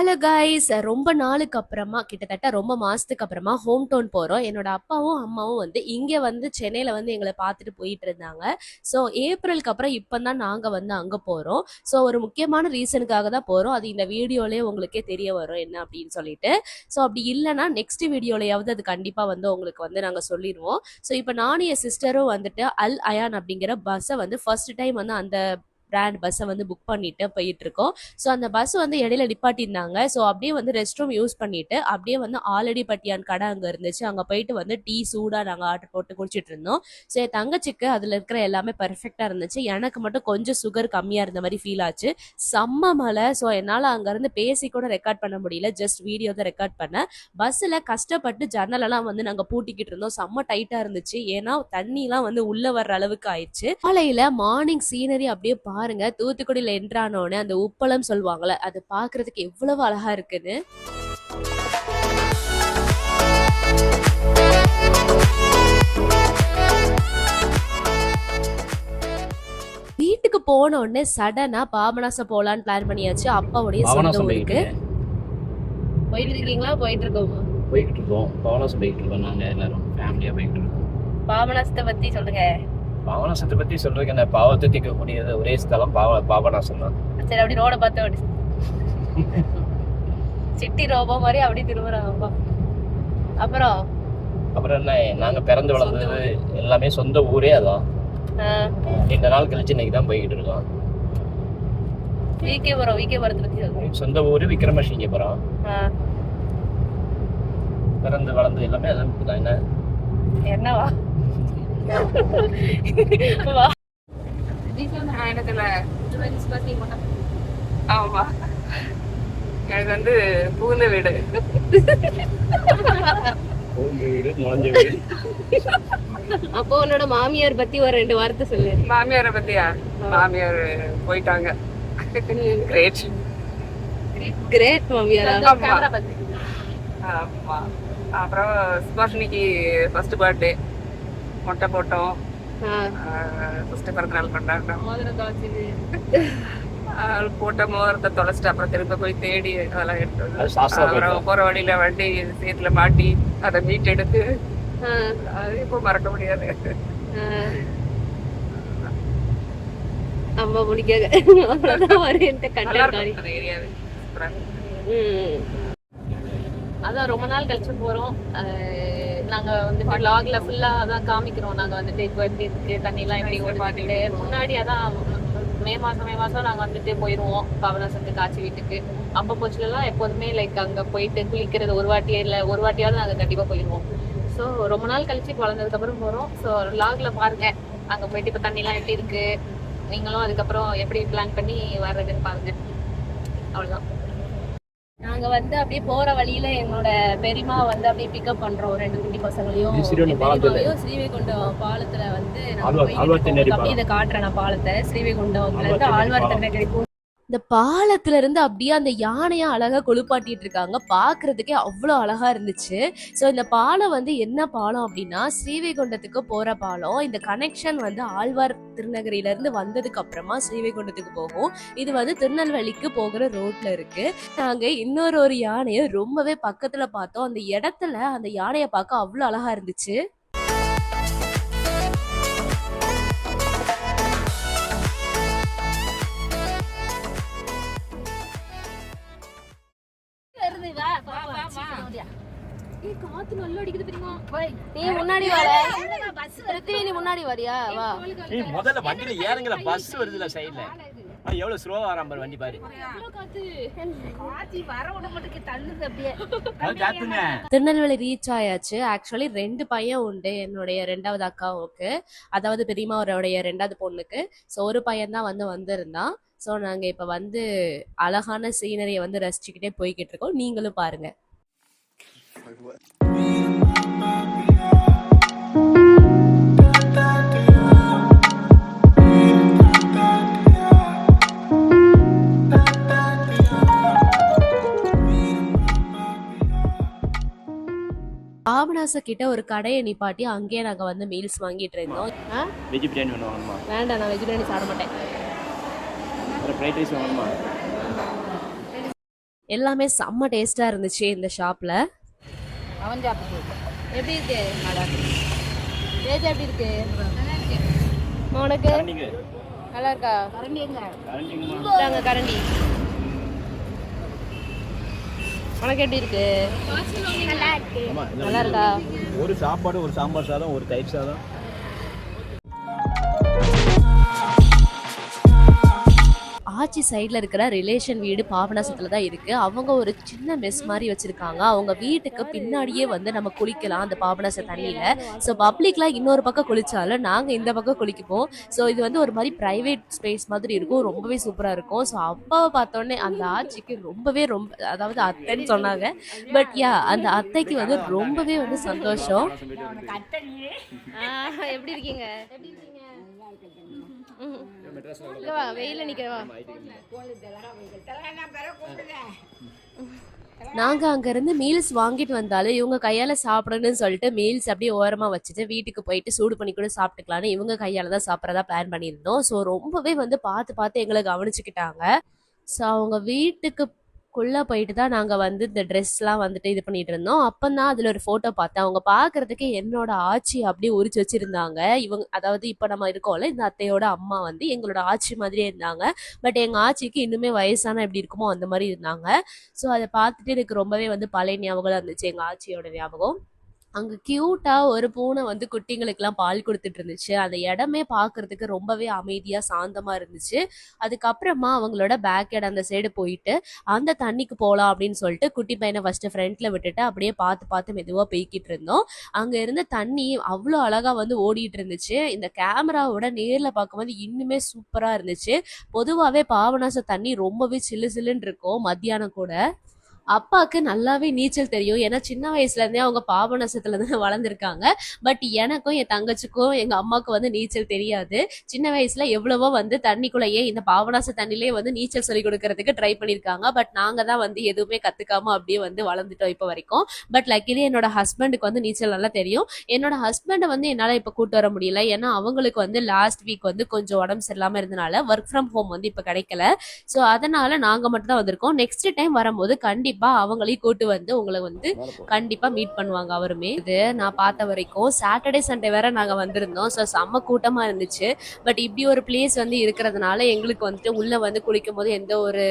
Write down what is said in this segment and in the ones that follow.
Hello guys, ரொம்ப நாளுக்கு அப்புறமா கிட்டத்தட்ட ரொம்ப மாசத்துக்கு அப்புறமா ஹோம் டவுன் போறோம். என்னோட அப்பாவும் அம்மாவும் வந்து இங்க வந்து சென்னையில வந்து எங்களை பார்த்துட்டு போயிட்டு இருந்தாங்க. ஸோ ஏப்ரலுக்கு அப்புறம் இப்பதான் நாங்க வந்து அங்க போறோம். ஸோ ஒரு முக்கியமான ரீசனுக்காக தான் போறோம். அது இந்த வீடியோலயே உங்களுக்கே தெரிய வரும் என்ன அப்படின்னு சொல்லிட்டு. ஸோ அப்படி இல்லைன்னா நெக்ஸ்ட் வீடியோலயாவது அது கண்டிப்பா வந்து உங்களுக்கு வந்து நாங்க சொல்லிடுவோம். ஸோ இப்போ நானும் என் சிஸ்டரும் வந்துட்டு அல் அயான் அப்படிங்கிற பஸ்ஸை வந்து ஃபர்ஸ்ட் டைம் வந்து அந்த பிராண்ட் பஸ்ஸை வந்து புக் பண்ணிட்டு போயிட்டு இருக்கோம். ஸோ அந்த பஸ் வந்து இடையில நிப்பாட்டியிருந்தாங்க. ஸோ அப்படியே வந்து ரெஸ்ட் ரூம் யூஸ் பண்ணிட்டு அப்படியே வந்து ஆல்ரெடி பட்டியான் கடை அங்கே இருந்துச்சு. அங்கே போயிட்டு வந்து டீ சூடாக நாங்கள் ஆர்டர் போட்டு குடிச்சிட்டு இருந்தோம். ஸோ என் தங்கச்சிக்கு அதில் இருக்கிற எல்லாமே பர்ஃபெக்டாக இருந்துச்சு. எனக்கு மட்டும் கொஞ்சம் சுகர் கம்மியாக இருந்த மாதிரி ஃபீல் ஆச்சு. செம்ம மழை. ஸோ என்னால் அங்கேருந்து பேசி கூட ரெக்கார்ட் பண்ண முடியல. ஜஸ்ட் வீடியோ தான் ரெக்கார்ட் பண்ணேன். பஸ்ஸில் கஷ்டப்பட்டு ஜன்னலெல்லாம் வந்து நாங்கள் பூட்டிக்கிட்டு இருந்தோம். செம்ம டைட்டாக இருந்துச்சு. ஏன்னா தண்ணிலாம் வந்து உள்ளே வர்ற அளவுக்கு ஆயிடுச்சு. காலையில் மார்னிங் சீனரி அப்படியே பாருங்க. தூத்துக்குடியில என்ட்ரானோன்னு அந்த உப்பளம் சொல்லுவாங்கல்ல, அது பாக்குறதுக்கு எவ்வளவு அழகா இருக்குன்னு. வீட்டுக்கு போன உடனே சடனா பாபநாசம் போலான்னு பிளான் பண்ணியாச்சு. அப்பாவுடைய சொந்த ஊருக்கு போயிட்டு இருக்கீங்களா? போயிட்டு இருக்கோம். பாபநாசம் போயிட்டு இருக்கோம். நாங்க எல்லாரும் ஃபேமிலியா போயிட்டு இருக்கோம். பாபநாசத்தை பத்தி சொல்லுங்க. பாபநாசத்தை பத்தி சொல்றதுக்கு என்ன, பாவத்தை தீர்க்கக்கூடியது ஒரே ஸ்தலம் பாபநாசம் தான். சரி, அப்படி ரோட பார்த்து அப்படி சிட்டி ரோபோ மாதிரி அப்படி திரும்புறாங்க. அப்புறம் என்ன, நாங்க பிறந்து வளர்ந்தது எல்லாமே சொந்த ஊரே அதான். இந்த நாள் கழிச்சு இன்னைக்கு தான் போய்கிட்டு இருக்கோம். சொந்த ஊரு விக்ரமசிங்கபுரம். பிறந்து வளர்ந்து எல்லாமே அதான். என்னவா ஆமா, எனக்கு வந்து பூந்த வீடு. அப்போ உன்னோட மாமியார் பத்தி ஒரு 2 வார்த்தை சொல்லு. மாமியாரை பத்தியா? மாமியார் போயிட்டாங்க. கிரேட் கிரேட் மாமியார். ஆமா. அப்புறம் சுபாஷினிக்கு ஃபர்ஸ்ட் பர்த்டே மொட்டை போட்டோம். ஃபர்ஸ்ட் பிறந்தநாள் கொண்டாடினோம். போட்ட மோதிரத்தை தொலைச்சிட்டு அப்புறம் திரும்ப போய் தேடி அதெல்லாம் எடுத்து அப்புறம் போற வழியில வண்டி சேத்துல மாட்டி அதை மீட் எடுத்து அது இப்போ மறக்க முடியாது. அம்மா முடிக்காக அதான் ரொம்ப நாள் கழிச்சு போறோம். நாங்க வந்து vlogல ஃபுல்லா அதான் காமிக்கிறோம். நாங்க வந்துட்டு இப்போ எப்படி இருக்கு, தண்ணி எல்லாம் எப்படி ஓடுது. முன்னாடி அதான் மே மாசம் நாங்க வந்துட்டு போயிருவோம் பாபநாசத்துக்கு காட்சி வீட்டுக்கு. அப்ப போச்சுலாம் எப்போதுமே லைக் அங்க போயிட்டு குளிக்கிறது ஒரு வாட்டியாவது நாங்க கண்டிப்பா போயிருவோம். ஸோ ரொம்ப நாள் கழிச்சு வளர்ந்ததுக்கு அப்புறம் போறோம். ஸோ vlogல பாருங்க, அங்க போயிட்டு இப்ப தண்ணி எல்லாம் எப்படி இருக்கு, நீங்களும் அதுக்கப்புறம் எப்படி பிளான் பண்ணி வர்றதுன்னு பாருங்க. அவ்வளவுதான். நாங்க வந்து அப்படியே போற வழியில எங்களோட பெரியமா வந்து அப்படியே பிக்கப் பண்றோம் 2 குட்டி பசங்களையும். ஸ்ரீவைகுண்டம் பாலத்துல வந்து அப்படியே இதை காட்டுறேன். நான் பாலத்தை ஸ்ரீவைகுண்டம்ல இருந்து ஆழ்வார் திருநகரி இந்த பாலத்துல இருந்து அப்படியே அந்த யானையா அழகா கொழுப்பாட்டிட்டு இருக்காங்க. பாக்குறதுக்கே அவ்வளோ அழகா இருந்துச்சு. ஸோ இந்த பாலம் வந்து என்ன பாலம் அப்படின்னா ஸ்ரீவைகுண்டத்துக்கு போற பாலம். இந்த கனெக்ஷன் வந்து ஆழ்வார் திருநகரியில இருந்து வந்ததுக்கு அப்புறமா ஸ்ரீவைகுண்டத்துக்கு போகும். இது வந்து திருநெல்வேலிக்கு போகிற ரோட்ல இருக்கு. நாங்க இன்னொரு யானையை ரொம்பவே பக்கத்துல பார்த்தோம். அந்த இடத்துல அந்த யானையை பார்க்க அவ்வளோ அழகா இருந்துச்சு. காத்து நல்லா அடிக்குது தெரியுமா? நீ முன்னாடி வாடா. நீ முன்னாடி வரியா? வா. நீ முதல்ல வண்டில ஏறுங்கல, பஸ் வருதுல சைடுல. எவ்வளவு ஸ்லோவா வராம வண்டி பாரு. திருநெல்வேலி ரீச் ஆயாச்சு. ஆக்சுவலி 2 பையன் உண்டு என்னுடைய 2வது அக்காவுக்கு, அதாவது பெரியமாவோடைய 2வது பொண்ணுக்கு. ஸோ ஒரு பையன் தான் வந்திருந்தான். ஸோ நாங்க இப்ப வந்து அழகான சீனரியை வந்து ரசிச்சுக்கிட்டே போய்கிட்டு இருக்கோம். நீங்களும் பாருங்க. பாபநாசம் கிட்ட ஒரு கடையை நிப்பாட்டி அங்கேயே நாங்க வந்து மீல்ஸ் வாங்கிட்டு இருந்தோம். வெஜ் பிரியாணி வேணுமா? வேண்டாம், நான் வெஜ் பிரியாணி சாப்பிட மாட்டேன். ஃப்ரைட் ரைஸ் வாங்கணுமா? எல்லாமே செம்ம டேஸ்ட்டாக இருந்துச்சு இந்த ஷாப்பில். அவன் சாப்பிட்டு எப்படி இருக்கு? நல்லா இருக்கு. டேஸ்ட் எப்படி இருக்கு? உனக்கு நல்லா இருக்கா? கரண்டி எங்க? கரண்டி உனக்கு எப்படி இருக்கு? நல்லா இருக்கா? ஒரு சாப்பாடு, ஒரு சாம்பார் சாதம், ஒரு தயிர் சாதம். ஆச்சி சைடில் இருக்கிற ரிலேஷன் வீடு பாபநாசத்தில் தான் இருக்குது. அவங்க ஒரு சின்ன மெஸ் மாதிரி வச்சுருக்காங்க. அவங்க வீட்டுக்கு பின்னாடியே வந்து நம்ம குளிக்கலாம் அந்த பாபநாச தண்ணியில். ஸோ பப்ளிக்லாம் இன்னொரு பக்கம் குளித்தாலும் நாங்கள் இந்த பக்கம் குளிக்குவோம். ஸோ இது வந்து ஒரு மாதிரி ப்ரைவேட் ஸ்பேஸ் மாதிரி இருக்கும். ரொம்பவே சூப்பராக இருக்கும். ஸோ அப்பாவை பார்த்தோன்னே அந்த ஆச்சிக்கு ரொம்ப அதாவது அத்தைன்னு சொன்னாங்க. பட் அந்த அத்தைக்கு வந்து ரொம்பவே வந்து சந்தோஷம். எப்படி இருக்கீங்க? வெயில நிக்கிறவா? நாங்க அங்க இருந்து மீல்ஸ் வாங்கிட்டு வந்தாலும் இவங்க கையால சாப்பிடணும்னு சொல்லிட்டு மீல்ஸ் அப்படியே ஓரமா வச்சுட்டு வீட்டுக்கு போயிட்டு சூடு பண்ணி கூட சாப்பிட்டுக்கலாம்னு இவங்க கையால தான் சாப்பிட்றதா பிளான் பண்ணியிருந்தோம். ஸோ ரொம்பவே வந்து பார்த்து எங்களை கவனிச்சுக்கிட்டாங்க. ஸோ அவங்க வீட்டுக்குள்ளே போயிட்டு தான் நாங்கள் வந்து இந்த ட்ரெஸ்லாம் வந்துட்டு இது பண்ணிட்டு இருந்தோம். அப்போ தான் அதில் ஒரு ஃபோட்டோ பார்த்தேன். அவங்க பார்க்கறதுக்கு என்னோட ஆச்சி அப்படியே உரிச்சு வச்சிருந்தாங்க. இவங்க அதாவது இப்போ நம்ம இருக்கோம்ல இந்த அத்தையோட அம்மா வந்து எங்களோட ஆச்சி மாதிரியே இருந்தாங்க. பட் எங்கள் ஆச்சிக்கு இன்னுமே வயசான எப்படி இருக்குமோ அந்த மாதிரி இருந்தாங்க. ஸோ அதை பார்த்துட்டு எனக்கு ரொம்பவே வந்து பழைய ஞாபகம் இருந்துச்சு, எங்கள் ஆச்சியோட ஞாபகம். அங்கே க்யூட்டாக ஒரு பூனை வந்து குட்டிங்களுக்கெல்லாம் பால் கொடுத்துட்டு இருந்துச்சு. அந்த இடமே பார்க்கறதுக்கு ரொம்பவே அமைதியாக சாந்தமாக இருந்துச்சு. அதுக்கப்புறமா அவங்களோட பேக் யார்டு அந்த சைடு போயிட்டு அந்த தண்ணிக்கு போகலாம் அப்படின்னு சொல்லிட்டு குட்டி பையனை ஃபஸ்ட்டு ஃப்ரண்ட்டில் விட்டுட்டு அப்படியே பார்த்து மெதுவாக போய்கிட்டு இருந்தோம். அங்கே இருந்த தண்ணி அவ்வளோ அழகாக வந்து ஓடிட்டு இருந்துச்சு. இந்த கேமராவோட நேரில் பார்க்கும்போது இன்னுமே சூப்பராக இருந்துச்சு. பொதுவாகவே பாபநாச தண்ணி ரொம்பவே சில்லுன்னு இருக்கும் மத்தியானம் கூட. அப்பாவுக்கு நல்லாவே நீச்சல் தெரியும். ஏன்னா சின்ன வயசுலேருந்தே அவங்க பாபநாசத்துல தான் வளர்ந்துருக்காங்க. பட் எனக்கும் என் தங்கச்சிக்கும் எங்கள் அம்மாவுக்கு வந்து நீச்சல் தெரியாது. சின்ன வயசில் எவ்வளவோ வந்து தண்ணிக்குள்ளேயே இந்த பாபநாச தண்ணிலே வந்து நீச்சல் சொல்லி கொடுக்கறதுக்கு ட்ரை பண்ணியிருக்காங்க. பட் நாங்கள் தான் வந்து எதுவுமே கற்றுக்காம அப்படியே வந்து வளர்ந்துட்டோம் இப்போ வரைக்கும். பட் லக்கிலி என்னோட ஹஸ்பண்டுக்கு வந்து நீச்சல் நல்லா தெரியும். என்னோட ஹஸ்பண்டை வந்து என்னால் இப்போ கூட்டு வர முடியல. ஏன்னா அவங்களுக்கு வந்து லாஸ்ட் வீக் வந்து கொஞ்சம் உடம்பு சரியில்லாமல் இருந்தனால ஒர்க் ஃப்ரம் ஹோம் வந்து இப்போ கிடைக்கல. ஸோ அதனால நாங்கள் மட்டும் தான் வந்திருக்கோம். நெக்ஸ்ட் டைம் வரும்போது கண்டிப்பாக அவங்களையும் கூட்டு வந்து உங்களை வந்து கண்டிப்பா மீட் பண்ணுவாங்க அவருமே. இது நான் பார்த்த வரைக்கும் சாட்டர்டே சண்டே வேற நாங்க வந்திருந்தோம். ஸோ செம்ம கூட்டமா இருந்துச்சு. பட் இப்படி ஒரு பிளேஸ் வந்து இருக்கிறதுனால எங்களுக்கு வந்துட்டு உள்ள வந்து குளிக்கும் போது எந்த ஒரு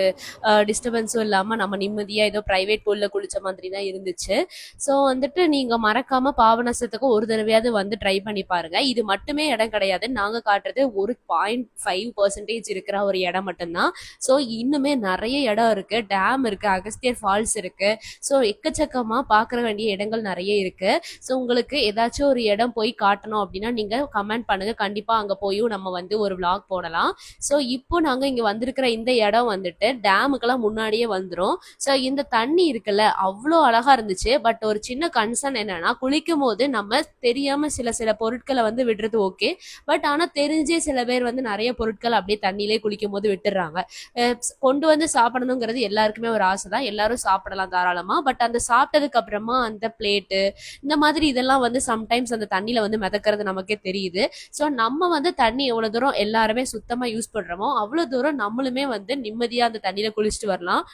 டிஸ்டர்பன்ஸும் இல்லாம நம்ம நிம்மதியா ஏதோ பிரைவேட் பூல்ல குளிச்ச மாதிரி தான் இருந்துச்சு. ஸோ வந்துட்டு நீங்க மறக்காம பாபநாசத்துக்கு ஒரு தடவையாவது வந்து ட்ரை பண்ணி பாருங்க. இது மட்டுமே இடம் கிடையாது, நாங்க காட்டுறது ஒரு 0.5% இருக்கிற ஒரு இடம் மட்டும்தான். ஸோ இன்னுமே நிறைய இடம் இருக்கு. டேம் இருக்கு, அகஸ்தியர் ஃபால்ஸ் இருக்கு. ஸோ எக்கச்சக்கமாக பார்க்குற வேண்டிய இடங்கள் நிறைய இருக்கு. ஸோ உங்களுக்கு ஏதாச்சும் ஒரு இடம் போய் காட்டணும் அப்படின்னா நீங்கள் கமெண்ட் பண்ணுங்க. கண்டிப்பாக அங்கே போயும் நம்ம வந்து ஒரு vlog போடலாம். ஸோ இப்போ நாங்கள் இங்கே வந்திருக்கிற இந்த இடம் வந்துட்டு டேமுக்கெல்லாம் முன்னாடியே வந்துடும். ஸோ இந்த தண்ணி இருக்குல்ல அவ்வளோ அழகா இருந்துச்சு. பட் ஒரு சின்ன கன்சர்ன் என்னன்னா குளிக்கும் போது நம்ம தெரியாம சில பொருட்களை வந்து விடுறது ஓகே. பட் ஆனால் தெரிஞ்சே சில பேர் வந்து நிறைய பொருட்கள் அப்படியே தண்ணியிலே குளிக்கும் போது விட்டுடுறாங்க. கொண்டு வந்து சாப்பிடணுங்கிறது எல்லாருக்குமே ஒரு ஆசை தான், எல்லாரும் சாப்பிடலாம் தாராளமா. பட் அந்த சாப்பிட்டதுக்கு அப்புறமா அந்த பிளேட்டு இந்த மாதிரி இதெல்லாம் வந்து சம்டைம்ஸ் அந்த தண்ணியில வந்து மிதக்கிறது நமக்கே தெரியுது. ஸோ நம்ம வந்து தண்ணி எவ்வளவு தூரம் எல்லாருமே சுத்தமா யூஸ் பண்றோமோ அவ்வளவு தூரம் நம்மளுமே வந்து நிம்மதியா அந்த தண்ணியில குளிச்சுட்டு வரலாம்.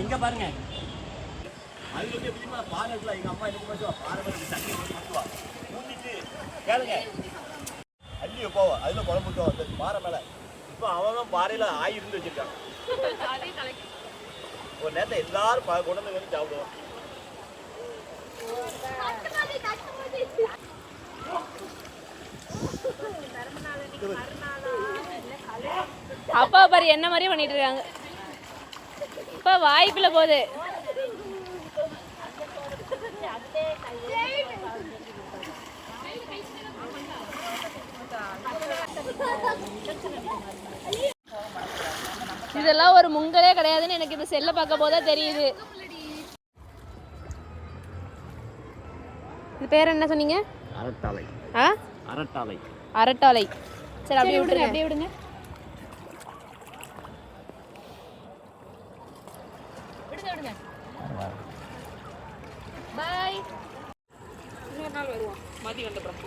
இங்க பாருங்க, அதுல வந்து எப்படிமா பாறைல எங்க அம்மா என்ன பண்ணுவா, பாறை மேல தண்ணி ஊத்துவா, ஊத்திட்டு கேளுங்க அள்ளி போவா, அதுல குழம்புட்டோம் அந்த பாறை மேல. இப்போ அவன் பாறையில ஆயி இருந்து வச்சிருக்காங்க. ஒரு நேரத்தை எல்லாரும் கொண்டு வந்து சாப்பிடுவோம். அப்பா பாரு என்ன மாதிரியே பண்ணிட்டு இருக்காங்க. இப்ப வாய்ப்புல போகுது. இதெல்லாம் ஒரு முங்கலே கிடையாதுன்னு எனக்கு இந்த செல்ல பார்க்க போதா தெரியுது. இது பேர் என்ன சொன்னீங்க? அரட்டாளை. அரட்டாளை. அரட்டாளை. சரி அப்படியே விடுங்க, அப்படியே விடுங்க. பாய். இன்னொரு நாள் வருவோம் மதியம் வந்தப்புறம்.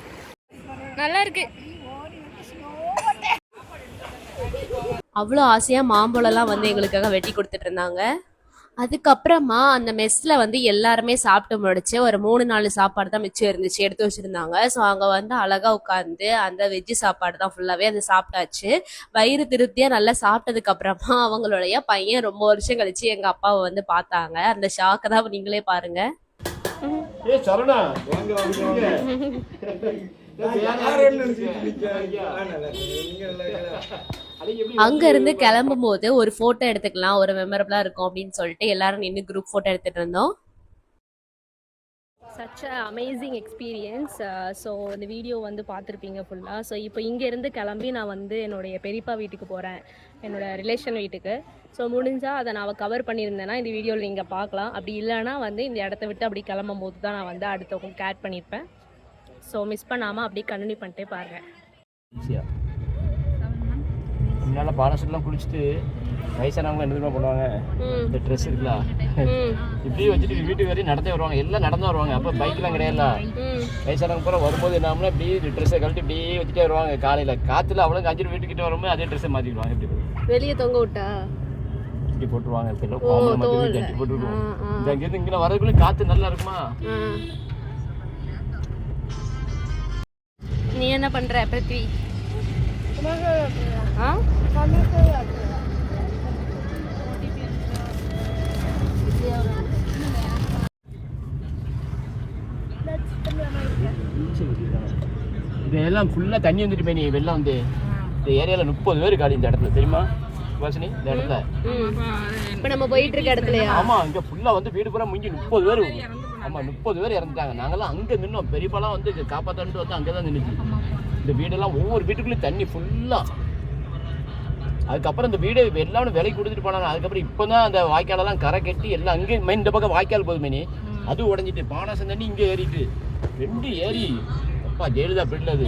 நல்லா இருக்கு. அவ்வளோ ஆசையாக மாம்பழம்லாம் வந்து எங்களுக்காக வெட்டி கொடுத்துட்டு இருந்தாங்க. அதுக்கப்புறமா அந்த மெஸ்ஸில் வந்து எல்லாருமே சாப்பிட்டு முடிச்சு ஒரு 3-4 சாப்பாடு தான் மிச்சம் இருந்துச்சு, எடுத்து வச்சுருந்தாங்க. ஸோ அங்கே வந்து அழகாக உட்காந்து அந்த வெஜ்ஜு சாப்பாடு தான் ஃபுல்லாகவே அது சாப்பிட்டாச்சு. வயிறு திருப்தியாக நல்லா சாப்பிட்டதுக்கப்புறமா அவங்களுடைய பையன் ரொம்ப வருஷம் கழிச்சு எங்கள் அப்பாவை வந்து பார்த்தாங்க. அந்த ஷாக்கை தான் நீங்களே பாருங்கள். ஏ சரணா அங்க இருந்து கிளம்பும் போது ஒரு போட்டோ எடுத்துக்கலாம், ஒரு மெமரபிளா இருக்கும் அப்படின்னு சொல்லிட்டு எல்லாரும் நின்று குரூப் போட்டோ எடுத்துட்டு இருந்தோம். Such a amazing experience. So இந்த வீடியோ வந்து பார்த்துருப்பீங்க ஃபுல்லாக. ஸோ இப்போ இங்கேருந்து கிளம்பி நான் வந்து என்னுடைய பெரியப்பா வீட்டுக்கு போகிறேன், என்னோடய ரிலேஷன் வீட்டுக்கு. ஸோ முடிஞ்சால் அதை நான் கவர் பண்ணியிருந்தேன்னா இந்த வீடியோவில் நீங்கள் பார்க்கலாம். அப்படி இல்லைனா வந்து இந்த இடத்த விட்டு அப்படி கிளம்பும் போது தான் நான் வந்து அடுத்தவங்களுக்கு ஆட் பண்ணியிருப்பேன். ஸோ மிஸ் பண்ணாமல் அப்படியே கண்டினியூ பண்ணிட்டே பாருங்கள். முன்னால பாலசெல்லாம் குளிச்சுட்டு வயசானவங்க என்ன தெரியுமா பண்ணுவாங்க, இந்த ட்ரெஸ் இருக்குல்ல இப்படியே வச்சுட்டு வீட்டுக்கு வரையும் நடந்தே வருவாங்க. எல்லாம் நடந்து வருவாங்க. அப்போ பைக்லாம் கிடையாதுல்ல. வயசானவங்க பூரா வரும்போது என்னாம்னா இப்படி ட்ரெஸ்ஸை கழட்டி இப்படியே வச்சுட்டே வருவாங்க. காலையில் காற்றுல அவ்வளோ காய்ச்சிட்டு வீட்டுக்கிட்ட வரும்போது அதே ட்ரெஸ்ஸை மாற்றிடுவாங்க. இப்படி வெளியே தொங்க விட்டா இப்படி போட்டுருவாங்க. கட்டி போட்டுருவோம். இந்த அங்கேருந்து இங்கே வரதுக்குள்ளே காற்று நல்லா இருக்குமா. நீ என்ன பண்ற பிருத்வி? இதெல்லாம் ஃபுல்லாக தண்ணி வந்துட்டு போய் நீ வெள்ளம் வந்து இந்த ஏரியாவில் 30 பேர் காலி இந்த இடத்துல தெரியுமா வாசினி? இந்த இடத்துல இப்போ நம்ம போயிட்டு இருக்க இடத்துலயா? ஆமாம், இங்கே ஃபுல்லாக வந்து வீடு பூரா முடிஞ்சு 30 பேர். ஆமாம் 30 பேர் இறந்துட்டாங்க. நாங்கள்லாம் அங்கே நின்னோம். பெரியப்பாலாம் வந்து காப்பாற்றான்ட்டு வந்து அங்கே தான் நின்றுச்சு. இந்த வீடெல்லாம் ஒவ்வொரு வீட்டுக்குள்ளேயும் தண்ணி ஃபுல்லாக. அதுக்கப்புறம் இந்த வீடு எல்லாமே விலைக்கு கொடுத்துட்டு போனாங்க. அதுக்கப்புறம் இப்போ தான் அந்த வாய்க்காலெல்லாம் கரை கட்டி எல்லாம் அங்கே மெயின் இந்த பக்கம் வாய்க்கால் போகுது மெனி அது உடஞ்சிட்டு பானாசம் தண்ணி இங்கே ஏறிட்டு 2 ஏரி. அப்பா ஜெயலலிதா பிடில அது.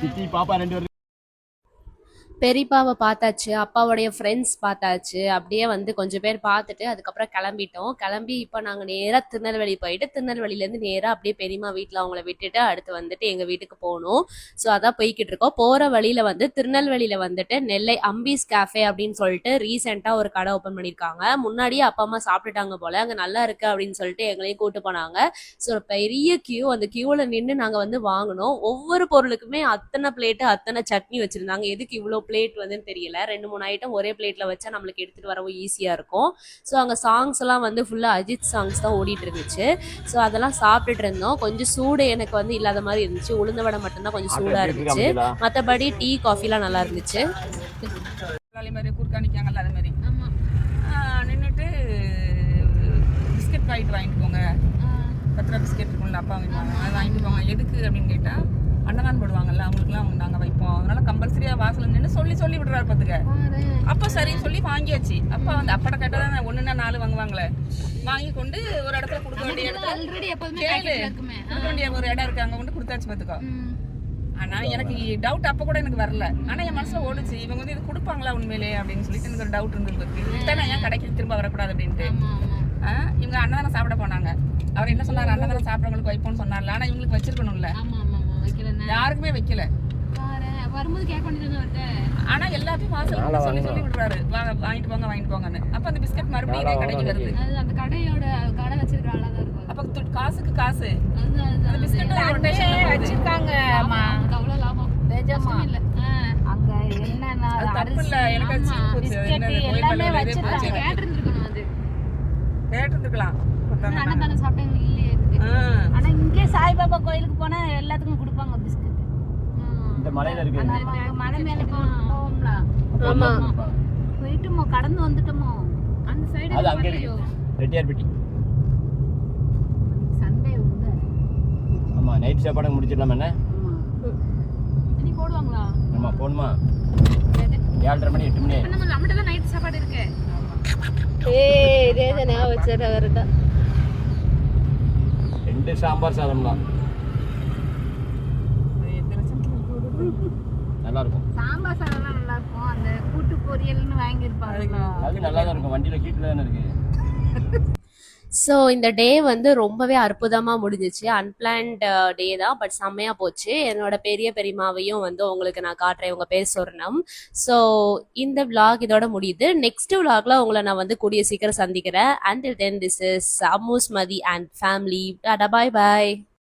சித்தி பாப்பா 2 பேரும் பெரியப்பாவை பார்த்தாச்சு, அப்பாவுடைய ஃப்ரெண்ட்ஸ் பார்த்தாச்சு. அப்படியே வந்து கொஞ்சம் பேர் பார்த்துட்டு அதுக்கப்புறம் கிளம்பிட்டோம். கிளம்பி இப்போ நாங்கள் நேராக திருநெல்வேலி போயிட்டு திருநெல்வேலியிலேருந்து நேராக அப்படியே பெரியம்மா வீட்டில் அவங்கள விட்டுட்டு அடுத்து வந்துட்டு எங்கள் வீட்டுக்கு போகணும். ஸோ அதான் போய்கிட்டு இருக்கோம். போகிற வழியில் வந்து திருநெல்வேலியில் வந்துட்டு நெல்லை அம்பீஸ் கேஃபே அப்படின்னு சொல்லிட்டு ரீசெண்டாக ஒரு கடை ஓப்பன் பண்ணியிருக்காங்க. முன்னாடியே அப்பா அம்மா சாப்பிட்டுட்டாங்க போல், அங்கே நல்லா இருக்கு அப்படின்னு சொல்லிட்டு எங்களையும் கூப்பிட்டு போனாங்க. ஸோ பெரிய கியூ, அந்த கியூவில் நின்று நாங்கள் வந்து வாங்கினோம். ஒவ்வொரு பொருளுக்குமே அத்தனை பிளேட்டு அத்தனை சட்னி வச்சுருந்தாங்க. எதுக்கு இவ்வளோ பிளேட் வந்து தெரியல. 2-3 ஐட்டம் ஒரே பிளேட்ல வச்சா நம்மளுக்கு எடுத்துட்டு வரவும் ஈஸியா இருக்கும். ஸோ அங்கே சாங்ஸ் எல்லாம் வந்து ஃபுல்லா அஜித் சாங்ஸ் தான் ஓடிட்டு இருந்துச்சு. ஸோ அதெல்லாம் சாப்பிட்டுட்டு இருந்தோம். கொஞ்சம் சூடு எனக்கு வந்து இல்லாத மாதிரி இருந்துச்சு. உளுந்த வடை மட்டும்தான் கொஞ்சம் சூடா இருந்துச்சு. மற்றபடி டீ காஃபிலாம் நல்லா இருந்துச்சு. மாதிரி குறுக்கா நிற்காங்கல்ல அது மாதிரி நின்றுட்டு பிஸ்கட் பாக்கெட் வாங்கிட்டு போங்க, 10 ரூபா பிஸ்கெட் இருக்கும்ல அப்பா வாங்கிடுவாங்க, அது வாங்கிட்டு போங்க. எதுக்கு அப்படின்னு கேட்டால் அன்னதான் போடுவாங்கல்ல அவங்களுக்குலாம் நாங்கள் வைப்போம், அதனால கம்பல்சரியாக வாசல் நின்று சொல்லி விடுறாரு பார்த்துக்க. அப்போ சரி சொல்லி வாங்கியாச்சு. அப்பா வந்து அப்பட கேட்டால் தான் 1ன்னா 4 வாங்குவாங்களே, வாங்கி கொண்டு ஒரு இடத்துல கொடுக்க வேண்டிய இடத்துல கொடுக்க வேண்டிய ஒரு இடம் இருக்கு, அங்கே கொண்டு கொடுத்தாச்சு பார்த்துக்கோ. ஆனால் எனக்கு டவுட் அப்போ கூட எனக்கு வரல. ஆனால் என் மனசில் ஓடுச்சு, இவங்க வந்து இது கொடுப்பாங்களா உண்மையிலே அப்படின்னு சொல்லிட்டு எனக்கு ஒரு டவுட் இருந்தது. இத்தனை ஏன் கடைக்கு திரும்ப வரக்கூடாது அப்படின்ட்டு. இவங்க அன்னதானம் சாப்பிட போனாங்க. அவர் என்ன சொன்னார், அன்னதானம் சாப்பிட்றவங்களுக்கு வைப்போம்னு சொன்னார்ல. ஆனால் இவங்களுக்கு வச்சிருக்கணும்ல, யாருக்குமே வைக்கல. வரும்போது கேட்க வேண்டியது. ஆனா எல்லாத்தையும் வாசல் சொல்லி விடுறாரு, வாங்கிட்டு போங்கன்னு. அப்ப அந்த பிஸ்கட் மறுபடியும் கடைக்கு வருது. அந்த கடையோட கடை வச்சிருக்காங்க. அப்ப காசுக்கு காசு அந்த பிஸ்கட் வச்சிருக்காங்க. அவ்வளவு லாபம் இல்ல. அங்க என்னன்னா தப்பு இல்ல. எனக்கு எல்லாமே வச்சிருக்காங்க. கேட்டிருந்திருக்கணும், அது கேட்டிருந்திருக்கலாம். அன்னதானம் சாப்பிட்டவங்க இல்லையே. ஆனா இங்கே சாய்பாபா கோயிலுக்கு போனா எல்லாத்துக்கும் கொடுப்பாங்க பிஸ்கட். இந்த மலையில இருக்கு, மலை மேல போவோம்ல. ஆமா, போயிட்டுமோ கடந்து வந்துட்டோமோ அந்த சைடு. அது அங்க இருக்கு, ரெட்டியார்பட்டி. சண்டே உண்டு. ஆமா, நைட் சாப்பாடு முடிச்சிடலாம். என்ன நீ போடுவாங்களா? ஆமா, போணுமா? 7:30 மணி 8 மணி நம்ம நம்மட்ட தான் நைட் சாப்பாடு இருக்கு. இதே நான் வச்சற வரதா 2 சாம்பார் சாதம் தான். நல்லா இருக்கும். சாம்பார் சாதம்லாம் நல்லா இருக்கும். அந்த கூட்டு பொரியல்னு வாங்கியிருப்பாங்க. அது நல்லா தான் இருக்கும். வண்டியில ஹீட்ல தானே இருக்கு. ஸோ இந்த டே வந்து ரொம்பவே அற்புதமாக முடிஞ்சிச்சு. அன்பிளான்ட் டே தான், பட் செம்மையாக போச்சு. என்னோட பெரிய பெரியமாவையும் வந்து உங்களுக்கு நான் காட்டுறேன். உங்கள் பேர் சொர்ணம். ஸோ இந்த vlog இதோட முடியுது. நெக்ஸ்ட் vlogல உங்களை நான் வந்து கூடிய சீக்கிரம் சந்திக்கிறேன். Until then, this is Amusmadi and family. Tada, bye bye.